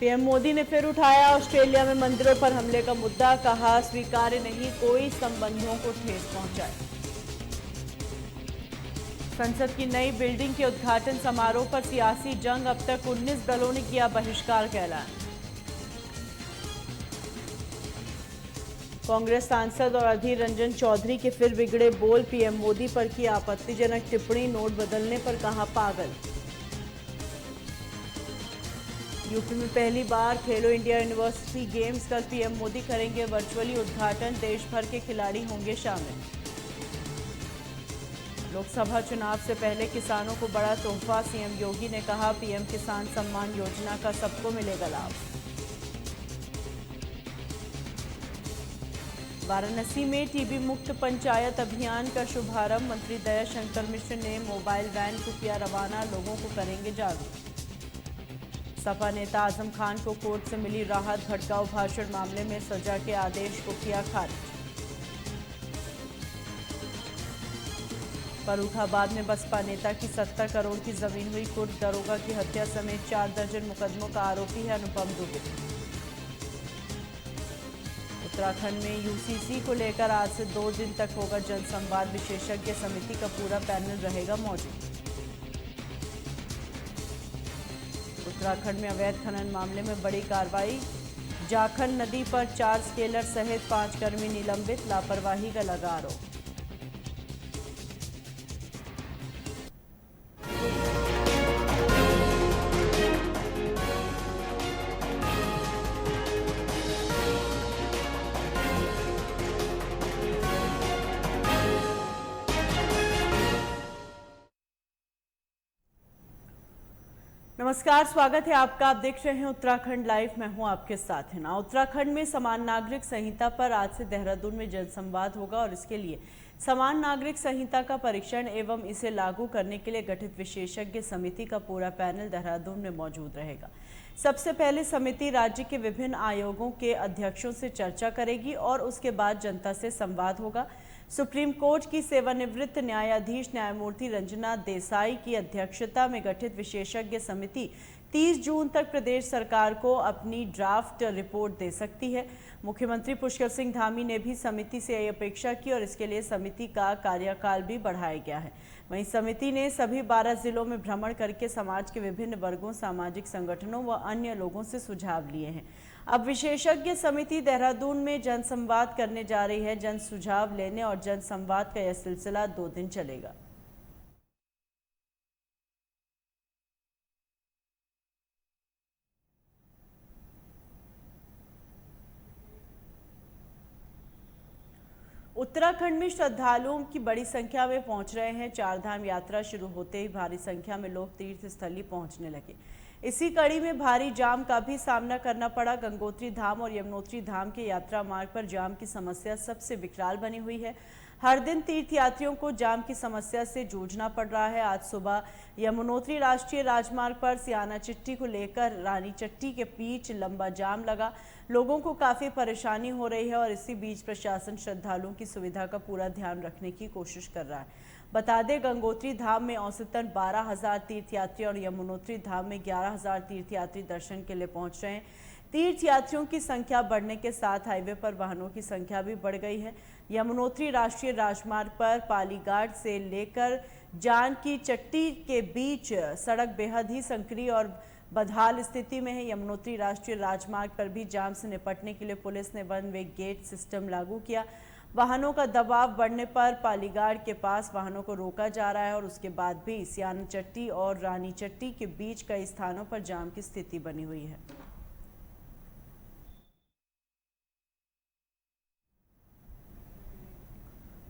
PM Modi ने फिर उठाया ऑस्ट्रेलिया में मंदिरों पर हमले का मुद्दा, कहा स्वीकार्य नहीं कोई संबंधों को ठेस पहुंचाए। संसद की नई बिल्डिंग के उद्घाटन समारोह पर सियासी जंग, अब तक 19 दलों ने किया बहिष्कार का ऐलान। कांग्रेस सांसद और अधीर रंजन चौधरी के फिर बिगड़े बोल, पीएम मोदी पर की आपत्तिजनक टिप्पणी, नोट बदलने पर कहा पागल। यूपी में पहली बार खेलो इंडिया यूनिवर्सिटी गेम्स, कल पीएम मोदी करेंगे वर्चुअली उद्घाटन, देश भर के खिलाड़ी होंगे शामिल। लोकसभा चुनाव से पहले किसानों को बड़ा तोहफा, सीएम योगी ने कहा पीएम किसान सम्मान योजना का सबको मिलेगा लाभ। वाराणसी में टीबी मुक्त पंचायत अभियान का शुभारंभ, मंत्री दयाशंकर मिश्र ने मोबाइल वैन को किया रवाना, लोगों को करेंगे जागरूक। सपा नेता आजम खान को कोर्ट से मिली राहत, भड़काऊ भाषण मामले में सजा के आदेश को किया खारिज। फर्रुखाबाद में बसपा नेता की 70 करोड़ की जमीन हुई कुर्द, दरोगा की हत्या समेत 4 दर्जन मुकदमों का आरोपी है अनुपम दुबे। उत्तराखंड में यूसीसी को लेकर आज से 2 दिन तक होगा जनसंवाद, विशेषज्ञ समिति का पूरा पैनल रहेगा मौजूद। उत्तराखंड में अवैध खनन मामले में बड़ी कार्रवाई, जाखन नदी पर 4 स्केलर सहित 5 कर्मी निलंबित, लापरवाही का लगा आरोप। नमस्कार, स्वागत है आपका। आप देख रहे हैं उत्तराखंड लाइव, मैं हूं आपके साथ हिना। उत्तराखंड में समान नागरिक संहिता पर आज से देहरादून में जनसंवाद होगा और इसके लिए समान नागरिक संहिता का परीक्षण एवं इसे लागू करने के लिए गठित विशेषज्ञ समिति का पूरा पैनल देहरादून में मौजूद रहेगा। सबसे पहले समिति राज्य के विभिन्न आयोगों के अध्यक्षों से चर्चा करेगी और उसके बाद जनता से संवाद होगा। सुप्रीम कोर्ट की सेवानिवृत्त न्यायाधीश न्यायमूर्ति रंजना देसाई की अध्यक्षता में गठित विशेषज्ञ समिति 30 जून तक प्रदेश सरकार को अपनी ड्राफ्ट रिपोर्ट दे सकती है। मुख्यमंत्री पुष्कर सिंह धामी ने भी समिति से यह अपेक्षा की और इसके लिए समिति का कार्यकाल भी बढ़ाया गया है। वहीं समिति ने सभी 12 जिलों में भ्रमण करके समाज के विभिन्न वर्गों, सामाजिक संगठनों व अन्य लोगों से सुझाव लिए हैं। अब विशेषज्ञ समिति देहरादून में जनसंवाद करने जा रही है। जन सुझाव लेने और जनसंवाद का यह सिलसिला 2 दिन चलेगा। उत्तराखंड में श्रद्धालुओं की बड़ी संख्या में पहुंच रहे हैं। 4 धाम यात्रा शुरू होते ही भारी संख्या में लोग तीर्थ स्थली पहुंचने लगे। इसी कड़ी में भारी जाम का भी सामना करना पड़ा। गंगोत्री धाम और यमुनोत्री धाम के यात्रा मार्ग पर जाम की समस्या सबसे विकराल बनी हुई है। हर दिन तीर्थयात्रियों को जाम की समस्या से जूझना पड़ रहा है। आज सुबह यमुनोत्री राष्ट्रीय राजमार्ग पर सियाना चिट्टी को लेकर रानी चट्टी के बीच लंबा जाम लगा। लोगों को काफी परेशानी हो रही है और इसी बीच प्रशासन श्रद्धालुओं की सुविधा का पूरा ध्यान रखने की कोशिश कर रहा है। बता दें, गंगोत्री धाम में औसतन 12,000 तीर्थयात्री और यमुनोत्री धाम में 11,000 तीर्थयात्री दर्शन के लिए पहुंच रहे हैं। तीर्थयात्रियों की संख्या बढ़ने के साथ हाईवे पर वाहनों की संख्या भी बढ़ गई है। यमुनोत्री राष्ट्रीय राजमार्ग पर पालीघाट से लेकर जानकी चट्टी के बीच सड़क बेहद ही संकरी और बदहाल स्थिति में है। यमुनोत्री राष्ट्रीय राजमार्ग पर भी जाम से निपटने के लिए पुलिस ने 1 वे गेट सिस्टम लागू किया। वाहनों का दबाव बढ़ने पर पालीघाट के पास वाहनों को रोका जा रहा है और उसके बाद भी सियाना चट्टी और रानी चट्टी के बीच कई स्थानों पर जाम की स्थिति बनी हुई है।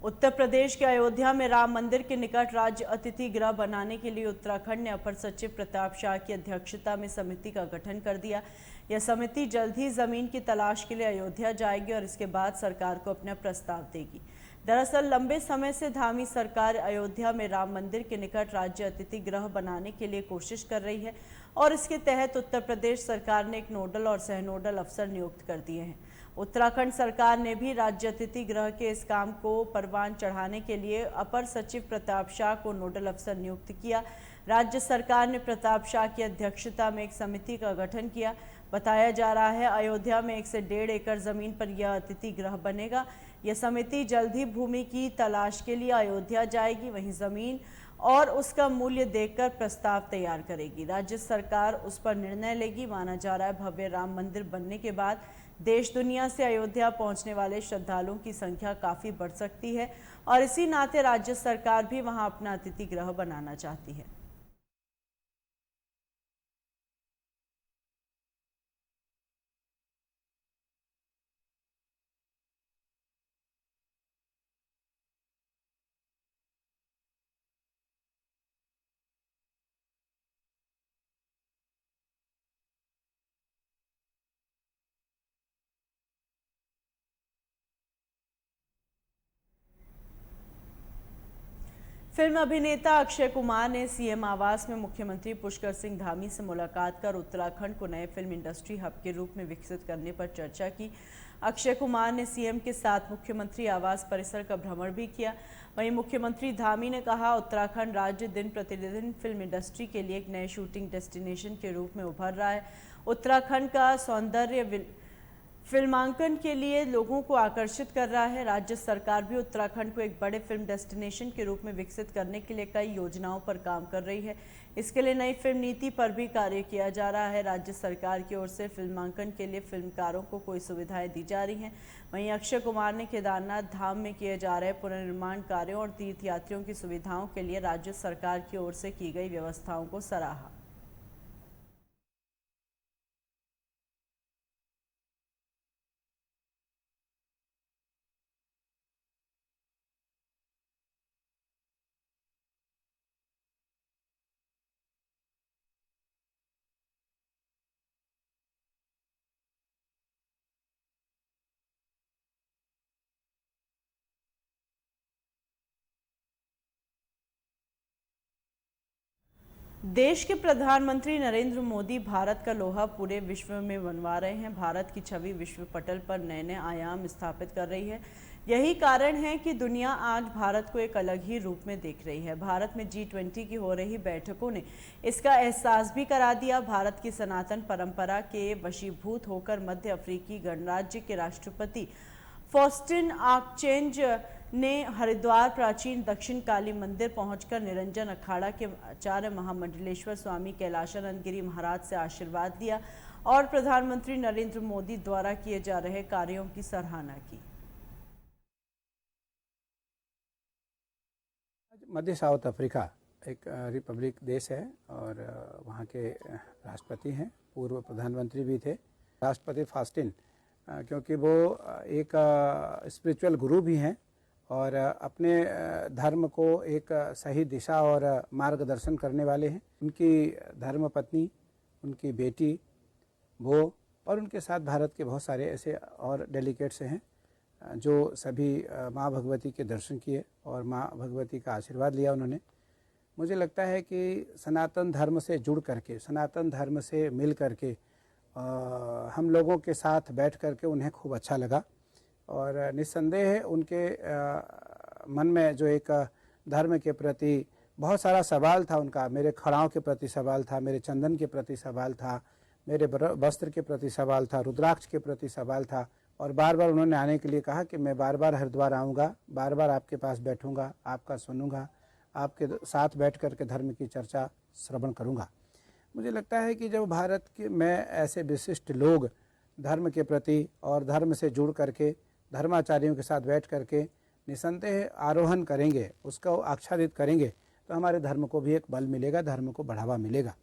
उत्तर प्रदेश के अयोध्या में राम मंदिर के निकट राज्य अतिथि गृह बनाने के लिए उत्तराखंड ने अपर सचिव प्रताप शाह की अध्यक्षता में समिति का गठन कर दिया। यह समिति जल्द ही जमीन की तलाश के लिए अयोध्या जाएगी और इसके बाद सरकार को अपना प्रस्ताव देगी। दरअसल लंबे समय से धामी सरकार अयोध्या में राम मंदिर के निकट राज्य अतिथि गृह बनाने के लिए कोशिश कर रही है और इसके तहत उत्तर प्रदेश सरकार ने एक नोडल और सह नोडल अफसर नियुक्त कर दिए हैं। उत्तराखंड सरकार ने भी राज्य अतिथि गृह के इस काम को परवान चढ़ाने के लिए अपर सचिव प्रताप शाह को नोडल अफसर नियुक्त किया। राज्य सरकार ने प्रताप शाह की अध्यक्षता में एक समिति का गठन किया। बताया जा रहा है अयोध्या में 1 से 1.5 एकड़ जमीन पर यह अतिथि गृह बनेगा। यह समिति जल्द ही भूमि की तलाश के लिए अयोध्या जाएगी, वहीं जमीन और उसका मूल्य देखकर प्रस्ताव तैयार करेगी। राज्य सरकार उस पर निर्णय लेगी। माना जा रहा है भव्य राम मंदिर बनने के बाद देश दुनिया से अयोध्या पहुंचने वाले श्रद्धालुओं की संख्या काफी बढ़ सकती है और इसी नाते राज्य सरकार भी वहां अपना अतिथि गृह बनाना चाहती है। फिल्म अभिनेता अक्षय कुमार ने सीएम आवास में मुख्यमंत्री पुष्कर सिंह धामी से मुलाकात कर उत्तराखंड को नए फिल्म इंडस्ट्री हब के रूप में विकसित करने पर चर्चा की। अक्षय कुमार ने सीएम के साथ मुख्यमंत्री आवास परिसर का भ्रमण भी किया। वहीं मुख्यमंत्री धामी ने कहा, उत्तराखंड राज्य दिन प्रतिदिन फिल्म इंडस्ट्री के लिए एक नए शूटिंग डेस्टिनेशन के रूप में उभर रहा है। उत्तराखंड का सौंदर्य फिल्मांकन के लिए लोगों को आकर्षित कर रहा है। राज्य सरकार भी उत्तराखंड को एक बड़े फिल्म डेस्टिनेशन के रूप में विकसित करने के लिए कई योजनाओं पर काम कर रही है। इसके लिए नई फिल्म नीति पर भी कार्य किया जा रहा है। राज्य सरकार की ओर से फिल्मांकन के लिए फिल्मकारों को कोई सुविधाएं दी जा रही हैं। वहीं अक्षय कुमार ने केदारनाथ धाम में किए जा रहे पुनर्निर्माण कार्यों और तीर्थयात्रियों की सुविधाओं के लिए राज्य सरकार की ओर से की गई व्यवस्थाओं को सराहा। देश के प्रधानमंत्री नरेंद्र मोदी भारत का लोहा पूरे विश्व में मनवा रहे हैं। भारत की छवि विश्व पटल पर नए नए आयाम स्थापित कर रही है। यही कारण है कि दुनिया आज भारत को एक अलग ही रूप में देख रही है। भारत में G20 की हो रही बैठकों ने इसका एहसास भी करा दिया। भारत की सनातन परंपरा के वशीभूत होकर मध्य अफ्रीकी गणराज्य के राष्ट्रपति फॉस्टिन आर्चेंज ने हरिद्वार प्राचीन दक्षिण काली मंदिर पहुंचकर निरंजन अखाड़ा के आचार्य महामंडलेश्वर स्वामी कैलाशानंद गिरी महाराज से आशीर्वाद लिया और प्रधानमंत्री नरेंद्र मोदी द्वारा किए जा रहे कार्यों की सराहना की। मध्य साउथ अफ्रीका एक रिपब्लिक देश है और वहाँ के राष्ट्रपति हैं, पूर्व प्रधानमंत्री भी थे राष्ट्रपति फास्टिन, क्योंकि वो एक स्पिरिचुअल गुरु भी हैं और अपने धर्म को एक सही दिशा और मार्गदर्शन करने वाले हैं। उनकी धर्म पत्नी, उनकी बेटी, वो और उनके साथ भारत के बहुत सारे ऐसे और डेलीगेट्स हैं जो सभी माँ भगवती के दर्शन किए और माँ भगवती का आशीर्वाद लिया उन्होंने। मुझे लगता है कि सनातन धर्म से जुड़ करके, सनातन धर्म से मिल करके हम लोगों के साथ बैठ करके उन्हें खूब अच्छा लगा और निस्संदेह उनके मन में जो एक धर्म के प्रति बहुत सारा सवाल था उनका, मेरे खड़ाओं के प्रति सवाल था, मेरे चंदन के प्रति सवाल था, मेरे वस्त्र के प्रति सवाल था, रुद्राक्ष के प्रति सवाल था और बार बार उन्होंने आने के लिए कहा कि मैं बार बार हरिद्वार आऊँगा, बार बार आपके पास बैठूँगा, आपका सुनूँगा, आपके साथ बैठ करके धर्म की चर्चा श्रवण करूँगा। मुझे लगता है कि जब भारत के में ऐसे विशिष्ट लोग धर्म के प्रति और धर्म से जुड़ करके धर्माचार्यों के साथ बैठ करके निसंदेह आरोहण करेंगे, उसको आच्छादित करेंगे, तो हमारे धर्म को भी एक बल मिलेगा, धर्म को बढ़ावा मिलेगा।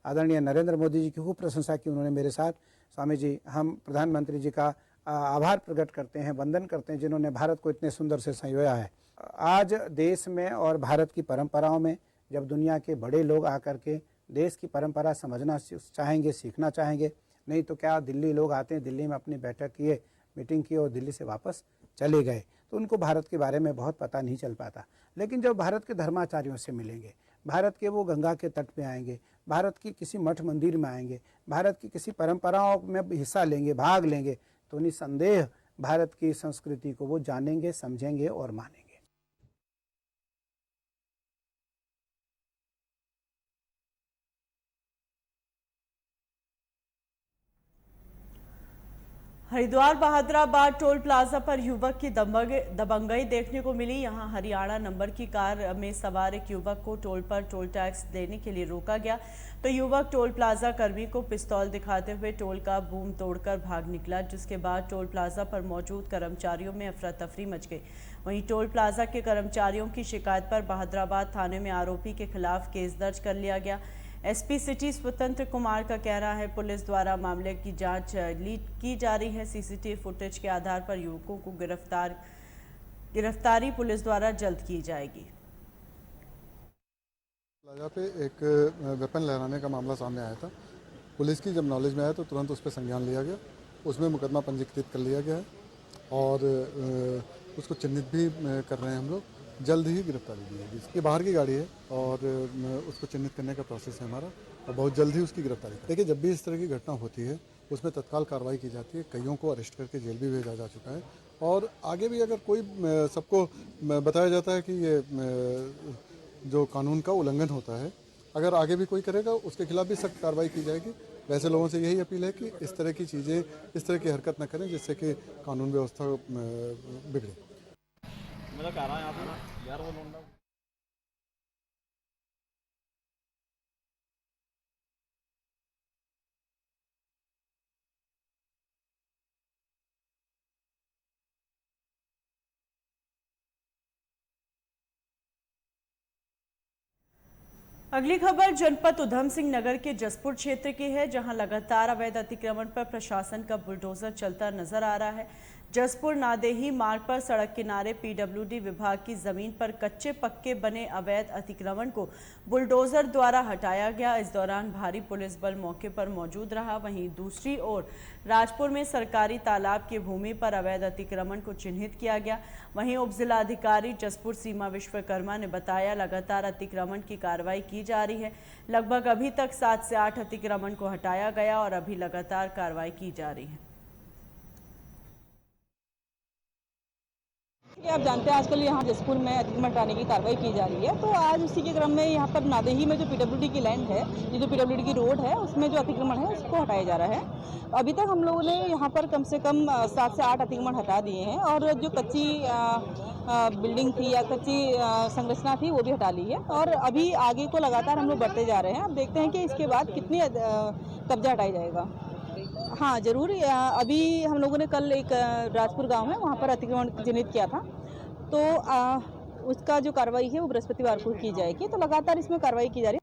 आदरणीय नरेंद्र मोदी जी की खूब प्रशंसा की उन्होंने मेरे साथ। स्वामी जी, हम प्रधानमंत्री जी का आभार प्रकट करते हैं, वंदन करते हैं जिन्होंने भारत को इतने सुंदर से संजोया है। आज देश में और भारत की परंपराओं में जब दुनिया के बड़े लोग आकर के देश की परंपरा समझना चाहेंगे, सीखना चाहेंगे, नहीं तो क्या दिल्ली लोग आते हैं, दिल्ली में अपनी बैठक किए, मीटिंग की और दिल्ली से वापस चले गए, तो उनको भारत के बारे में बहुत पता नहीं चल पाता। लेकिन जब भारत के धर्माचार्यों से मिलेंगे, भारत के वो गंगा के तट पे आएंगे, भारत की किसी मठ मंदिर में आएंगे, भारत की किसी परंपराओं में हिस्सा लेंगे, भाग लेंगे, तो निसंदेह भारत की संस्कृति को वो जानेंगे, समझेंगे और मानेंगे। हरिद्वार बहादुराबाद टोल प्लाजा पर युवक की दबंगई देखने को मिली। यहां हरियाणा नंबर की कार में सवार एक युवक को टोल पर टोल टैक्स देने के लिए रोका गया तो युवक टोल प्लाजा कर्मी को पिस्तौल दिखाते हुए टोल का बूम तोड़कर भाग निकला, जिसके बाद टोल प्लाजा पर मौजूद कर्मचारियों में अफरा तफरी मच गई। वहीं टोल प्लाजा के कर्मचारियों की शिकायत पर बहादुराबाद थाने में आरोपी के खिलाफ केस दर्ज कर लिया गया। एसपी सिटी स्वतंत्र कुमार का कहना है पुलिस द्वारा मामले की जांच लीड की जा रही है। सीसीटीवी फुटेज के आधार पर युवकों को गिरफ्तारी पुलिस द्वारा जल्द की जाएगी। प्लाजा पे एक वेपन लहराने का मामला सामने आया था। पुलिस की जब नॉलेज में आया तो तुरंत उस पर संज्ञान लिया गया, उसमें मुकदमा पंजीकृत कर लिया गया है और उसको चिन्हित भी कर रहे हैं हम लोग। जल्द ही गिरफ्तारी दी जाएगी। इसकी बाहर की गाड़ी है और उसको चिन्हित करने का प्रोसेस है हमारा और बहुत जल्द ही उसकी गिरफ्तारी। देखिए, जब भी इस तरह की घटना होती है उसमें तत्काल कार्रवाई की जाती है। कईयों को अरेस्ट करके जेल भी भेजा जा चुका है और आगे भी अगर कोई सबको बताया जाता है कि ये जो कानून का उल्लंघन होता है, अगर आगे भी कोई करेगा उसके खिलाफ भी सख्त कार्रवाई की जाएगी। वैसे लोगों से यही अपील है कि इस तरह की चीज़ें, इस तरह की हरकत न करें जिससे कि कानून व्यवस्था बिगड़े। मेरा कह रहा है यहाँ पे ना यार वो लौंडा अगली खबर जनपद उधम सिंह नगर के जसपुर क्षेत्र की है, जहां लगातार अवैध अतिक्रमण पर प्रशासन का बुलडोजर चलता नजर आ रहा है। जसपुर नादेही मार्ग पर सड़क किनारे पीडब्ल्यूडी विभाग की जमीन पर कच्चे पक्के बने अवैध अतिक्रमण को बुलडोजर द्वारा हटाया गया। इस दौरान भारी पुलिस बल मौके पर मौजूद रहा। वहीं दूसरी ओर राजपुर में सरकारी तालाब की भूमि पर अवैध अतिक्रमण को चिन्हित किया गया। वहीं उप जिलाधिकारी जसपुर सीमा विश्वकर्मा ने बताया लगातार अतिक्रमण की कार्रवाई की जा रही है। लगभग अभी तक 7 से 8 अतिक्रमण को हटाया गया और अभी लगातार कार्रवाई की जा रही है। आप जानते हैं आजकल यहाँ जसपुर में अतिक्रमण हटाने की कार्रवाई की जा रही है, तो आज उसी के क्रम में यहाँ पर नादेही में जो पीडब्ल्यूडी की लैंड है, ये जो पीडब्ल्यूडी की रोड है, उसमें जो अतिक्रमण है उसको हटाया जा रहा है। अभी तक हम लोगों ने यहाँ पर कम से कम 7 से 8 अतिक्रमण हटा दिए हैं और जो कच्ची बिल्डिंग थी या कच्ची संरचना थी वो भी हटा ली है और अभी आगे को लगातार हम लोग बढ़ते जा रहे हैं। अब देखते हैं कि इसके बाद कितनी कब्जा हटाया जाएगा। हाँ जरूर, अभी हम लोगों ने कल एक राजपुर गांव है वहाँ पर अतिक्रमण चिन्हित किया था, तो उसका जो कार्रवाई है वो बृहस्पतिवार को की जाएगी। तो लगातार इसमें कार्रवाई की जा रही है।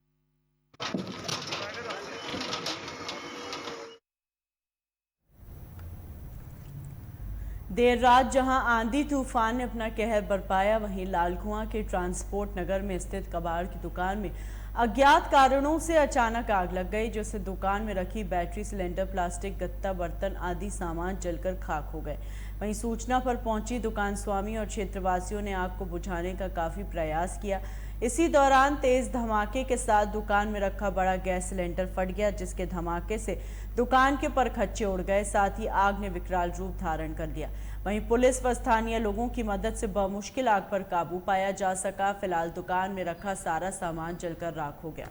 देर रात जहां आंधी तूफान ने अपना कहर बरपाया, वहीं लालकुआं के ट्रांसपोर्ट नगर में स्थित कबाड़ की दुकान में अज्ञात कारणों से अचानक आग लग गई, जिससे दुकान में रखी बैटरी, सिलेंडर, प्लास्टिक, गत्ता, बर्तन आदि सामान जलकर खाक हो गए। वहीं सूचना पर पहुंची दुकान स्वामी और क्षेत्रवासियों ने आग को बुझाने का काफी प्रयास किया। इसी दौरान तेज धमाके के साथ दुकान में रखा बड़ा गैस सिलेंडर फट गया, जिसके धमाके से दुकान के परखच्चे उड़ गए। साथ ही आग ने विकराल रूप धारण कर लिया। वहीं पुलिस व स्थानीय लोगों की मदद से बमुश्किल आग पर काबू पाया जा सका। फिलहाल दुकान में रखा सारा सामान जलकर राख हो गया।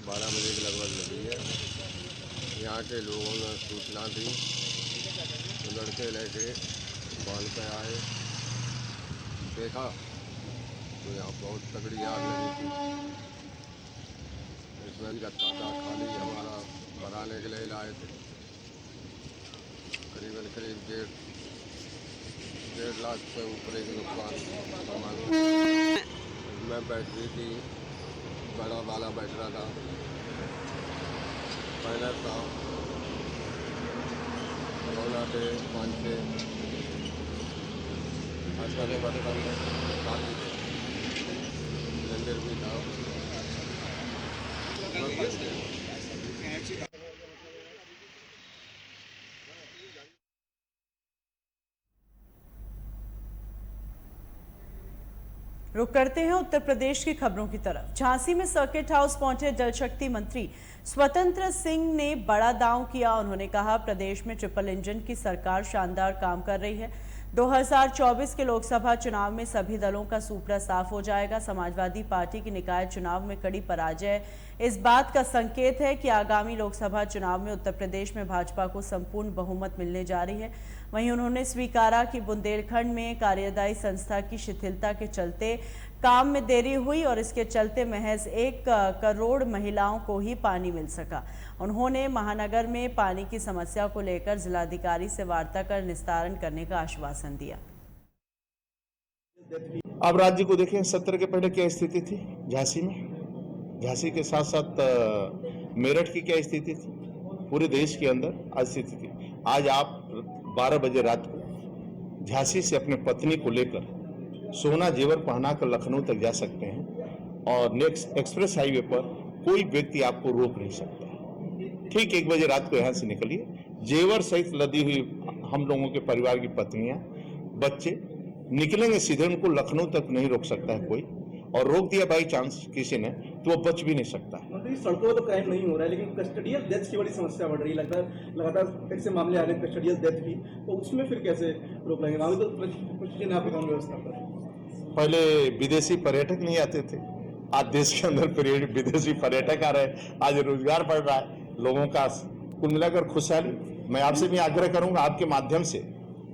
12 बजे के लगभग लगी है। यहाँ के लोगों ने सूचना दी तो लड़के लेके दुकान पे आए, देखा तो यहाँ बहुत तगड़ी आग लगी थी। इसमें गत्ता था खाली, हमारा भराने के लिए लाए थे। करीब 1.5 लाख से ऊपर के नुकसान सामान। इसमें बैटरी थी, बड़ा वाला बैटरा था, पैनल था, खिलौना थे 5-6, आजकल बर्तन काफ़ी थे, सिलेंडर भी था। रुक करते हैं उत्तर प्रदेश की खबरों की तरफ। झांसी में सर्किट हाउस पहुंचे जल शक्ति मंत्री स्वतंत्र सिंह ने बड़ा दांव किया। उन्होंने कहा प्रदेश में ट्रिपल इंजन की सरकार शानदार काम कर रही है। 2024 के लोकसभा चुनाव में सभी दलों का सूपड़ा साफ हो जाएगा। समाजवादी पार्टी की निकाय चुनाव में कड़ी पराजय इस बात का संकेत है कि आगामी लोकसभा चुनाव में उत्तर प्रदेश में भाजपा को संपूर्ण बहुमत मिलने जा रही है। वहीं उन्होंने स्वीकारा कि बुंदेलखंड में कार्यदायी संस्था की शिथिलता के चलते काम में देरी हुई और इसके चलते महज 1 करोड़ महिलाओं को ही पानी मिल सका। उन्होंने महानगर में पानी की समस्या को लेकर जिलाधिकारी से वार्ता कर निस्तारण करने का आश्वासन दिया। अब राज्य को देखें, 70 के पहले क्या स्थिति थी झांसी में, झांसी के साथ साथ मेरठ की क्या स्थिति थी, पूरे देश के अंदर आज स्थिति थी। आज आप 12 बजे रात को झांसी से अपने पत्नी को लेकर सोना जेवर पहनाकर लखनऊ तक जा सकते हैं और नेक्स्ट एक्सप्रेस हाईवे पर कोई व्यक्ति आपको रोक नहीं सकता। ठीक 1 बजे रात को यहाँ से निकलिए, जेवर सहित लदी हुई हम लोगों के परिवार की पत्नियां, बच्चे निकलेंगे सीधे, उनको लखनऊ तक नहीं रोक सकता है कोई, और रोक दिया बाई चांस किसी ने तो वो बच भी नहीं सकता है। सड़कों तो क्राइम नहीं हो रहा है, लेकिन कस्टडियल डेथ की बड़ी समस्या बढ़ रही है। लगातार ऐसे मामले आ रहे हैं कस्टडियल डेथ की, तो उसमें फिर कैसे रोक लगेगा? वहाँ तो कुछ चीजें आपकी कानून व्यवस्था पर पहले विदेशी पर्यटक नहीं आते थे, आज देश के अंदर विदेशी पर्यटक आ रहे हैं, आज रोजगार बढ़ रहा है लोगों का, कुल मिलाकर खुशहाली। मैं आपसे भी आग्रह करूंगा आपके माध्यम से,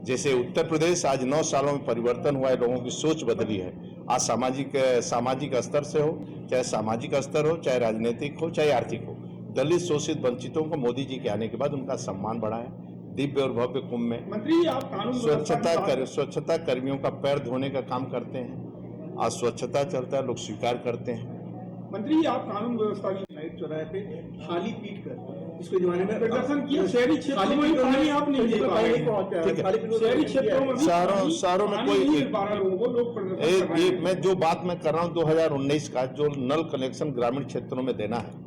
जैसे उत्तर प्रदेश आज 9 सालों में परिवर्तन हुआ है, लोगों की सोच बदली है। आज सामाजिक स्तर से हो, चाहे सामाजिक स्तर हो, चाहे राजनीतिक हो, चाहे आर्थिक हो, दलित शोषित वंचितों को मोदी जी के आने के बाद उनका सम्मान बढ़ा है। दिव्य और भव्य कुंभ में मंत्री आप कानून स्वच्छता कर्मियों का पैर धोने का काम करते हैं। आज स्वच्छता चलता है, लोग स्वीकार करते हैं। मंत्री आप कानून व्यवस्था की नाइट चौराहे पे थाली पीट कर इसके जमाने में प्रदर्शन किया, शहरी क्षेत्रों में पानी आप नहीं दे पाए, शहरी क्षेत्रों में शहरों में कोई 12 लोगों को लोग प्रदर्शन मैं जो बात मैं कर रहा हूँ 2019 का, जो नल कनेक्शन ग्रामीण क्षेत्रों में देना है,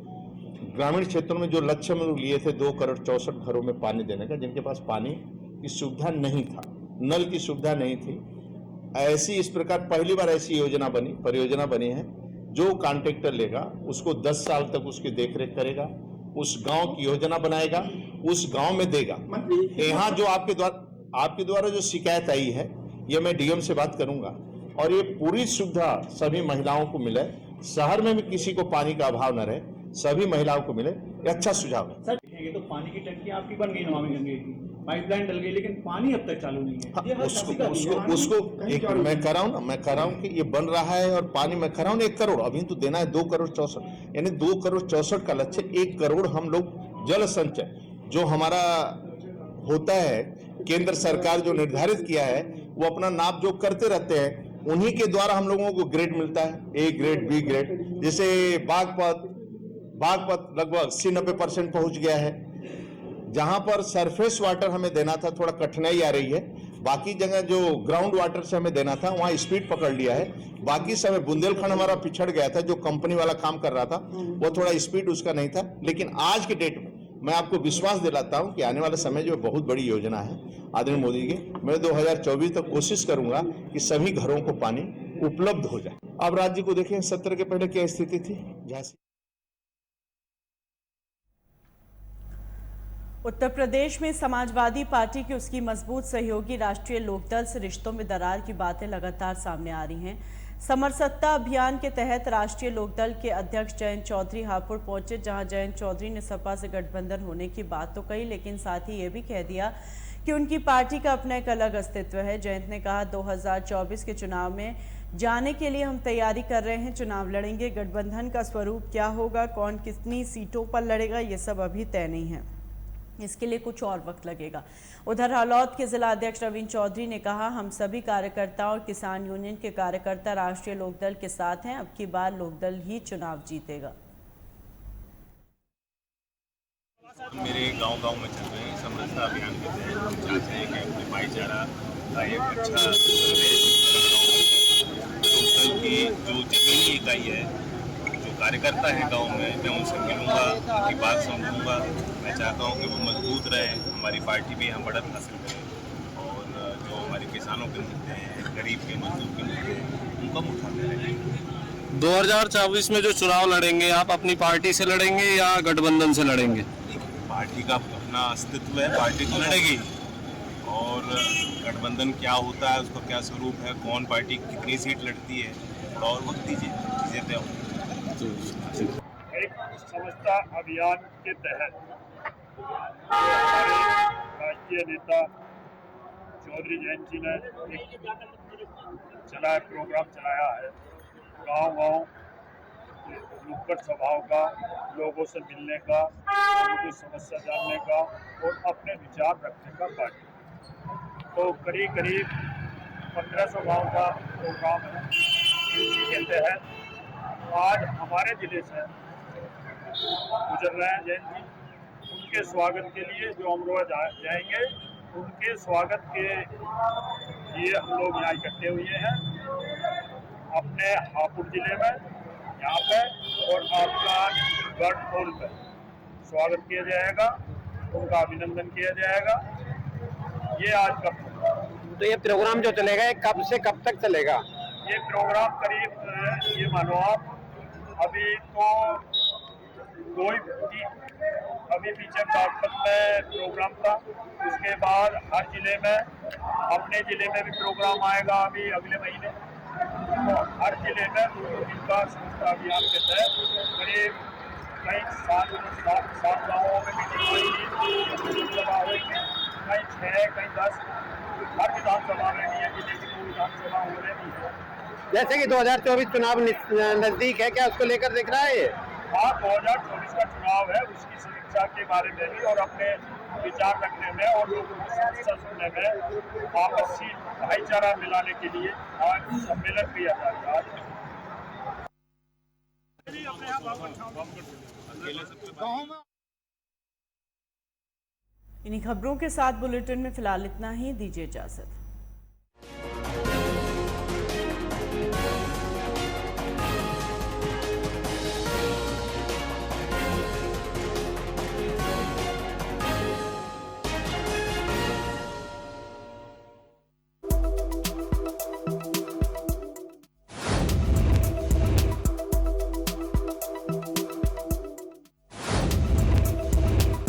ग्रामीण क्षेत्रों में जो लक्ष्य में लिए थे 2 करोड़ 64 घरों में पानी देने का, जिनके पास पानी की सुविधा नहीं था, नल की सुविधा नहीं थी, ऐसी इस प्रकार पहली बार ऐसी परियोजना बनी है। जो कॉन्ट्रैक्टर लेगा उसको 10 साल तक उसकी देखरेख करेगा, उस गांव की योजना बनाएगा, उस गांव में देगा। यहाँ जो आपके द्वारा जो शिकायत आई है, ये मैं डीएम से बात करूंगा और ये पूरी सुविधा सभी महिलाओं को मिले, शहर में भी किसी को पानी का अभाव न रहे, सभी महिलाओं को मिले, ये अच्छा सुझाव है। सर ये तो पानी की टंकी आपकी बन गई नमामि गंगे की, पाइपलाइन डल गई, लेकिन पानी अब तक चालू नहीं है। उसको एक मैं कह रहा हूँ कि ये बन रहा है और पानी मैं कह रहा हूँ 1 करोड़, अभी तो देना है 2 करोड़ 64, यानी 2 करोड़ 64 का लक्ष्य, 1 करोड़ हम लोग जल संचय जो हमारा होता है, केंद्र सरकार जो निर्धारित किया है वो अपना नाप जोक करते रहते हैं, उन्हीं के द्वारा हम लोगों को ग्रेड मिलता है, A ग्रेड, B ग्रेड। जैसे बागपत लगभग 80-90% पहुंच गया है। जहां पर सरफेस वाटर हमें देना था थोड़ा कठिनाई आ रही है, बाकी जगह जो ग्राउंड वाटर से हमें देना था वहां स्पीड पकड़ लिया है। बाकी समय बुंदेलखंड हमारा पिछड़ गया था, जो कंपनी वाला काम कर रहा था वो थोड़ा स्पीड उसका नहीं था, लेकिन आज के डेट में मैं आपको विश्वास दिलाता हूं कि आने वाले समय जो बहुत बड़ी योजना है आदरणीय मोदी की, मैं 2024 तक कोशिश करूंगा कि सभी घरों को पानी उपलब्ध हो जाए। अब राज्य को देखें, 70 के पहले क्या स्थिति थी झांसी। उत्तर प्रदेश में समाजवादी पार्टी की उसकी मजबूत सहयोगी राष्ट्रीय लोकदल से रिश्तों में दरार की बातें लगातार सामने आ रही हैं। समर सत्ता अभियान के तहत राष्ट्रीय लोकदल के अध्यक्ष जयंत चौधरी हापुड़ पहुंचे, जहां जयंत चौधरी ने सपा से गठबंधन होने की बात तो कही, लेकिन साथ ही ये भी कह दिया कि उनकी पार्टी का अपना एक अलग अस्तित्व है। जयंत ने कहा 2024 के चुनाव में जाने के लिए हम तैयारी कर रहे हैं, चुनाव लड़ेंगे, गठबंधन का स्वरूप क्या होगा, कौन कितनी सीटों पर लड़ेगा, ये सब अभी तय नहीं है, इसके लिए कुछ और वक्त लगेगा। उधर हालौद के जिला अध्यक्ष रविंद्र चौधरी ने कहा, हम सभी कार्यकर्ता और किसान यूनियन के कार्यकर्ता राष्ट्रीय लोकदल के साथ हैं, अब की बार लोकदल ही चुनाव जीतेगा। मेरे गांव में चल रहे समरसता अभियान के तहत हम चाहते हैं कि अपने भाईचारा का एक अच्छा लोकदल की जो जमीनी इकाई है, जो कार्यकर्ता है गांव में, मैं उनसे मिलूंगा, उनकी बात समझूंगा। मैं चाहता हूं कि वो मजबूत रहे, हमारी पार्टी भी हम बढ़त हासिल करें और जो हमारे किसानों के मुद्दे हैं, गरीब के मजदूर के मुद्दे हैं, उनको हम उठाते रहेंगे। 2024 में जो चुनाव लड़ेंगे, आप अपनी पार्टी से लड़ेंगे या गठबंधन से लड़ेंगे? पार्टी का अपना अस्तित्व है, पार्टी तो लड़ेगी और गठबंधन क्या होता है, उसका क्या स्वरूप है, कौन पार्टी कितनी सीट लड़ती है, थोड़ा और वक्त दीजिए, चीज़ें तय होंगी। एक समझता अभियान के तहत हमारे राष्ट्रीय नेता चौधरी जयंत जी ने एक प्रोग्राम चलाया है, गांव-गांव नुक्कड़ सभाओं का, लोगों से मिलने का, लोगों की समस्या जानने का और अपने विचार रखने का कार्य। तो करीब 1500 गाँव का प्रोग्राम है। इसी के तहत आज हमारे जिले से गुजर रहे हैं जैन जी, उनके स्वागत के लिए जो अमरोहा जाएंगे, उनके स्वागत के लिए हम लोग यहाँ इकट्ठे हुए हैं अपने हापुड़ जिले में, यहाँ पे और आपका गढ़ होल पे स्वागत किया जाएगा, उनका अभिनंदन किया जाएगा। ये आज का तो ये प्रोग्राम जो चलेगा ये कब से कब तक चलेगा? ये प्रोग्राम करीब ये मानो आप अभी तो अभी पीछे बागपत में प्रोग्राम था, उसके बाद हर जिले में, अपने जिले में भी प्रोग्राम आएगा अभी अगले महीने। तो हर जिले में 2 दिन का स्वच्छता अभियान के तहत करीब कई 7 गाँवों में मीटिंग होगी, सभा होगी, कहीं 6 कहीं 10, हर विधानसभा में भी है, जिले की पूरी विधानसभा हो रही है। जैसे कि 2024 चुनाव नजदीक है, क्या उसको लेकर देख रहा है ये? हाँ, 2024 का चुनाव है, उसकी समीक्षा के बारे में भी और अपने विचार रखने में और लोगों की समस्या सुनने में, आपसी भाईचारा मिलाने के लिए आज सम्मेलन किया जाएगा। इन्हीं खबरों के साथ बुलेटिन में फिलहाल इतना ही। दीजिए इजाजत।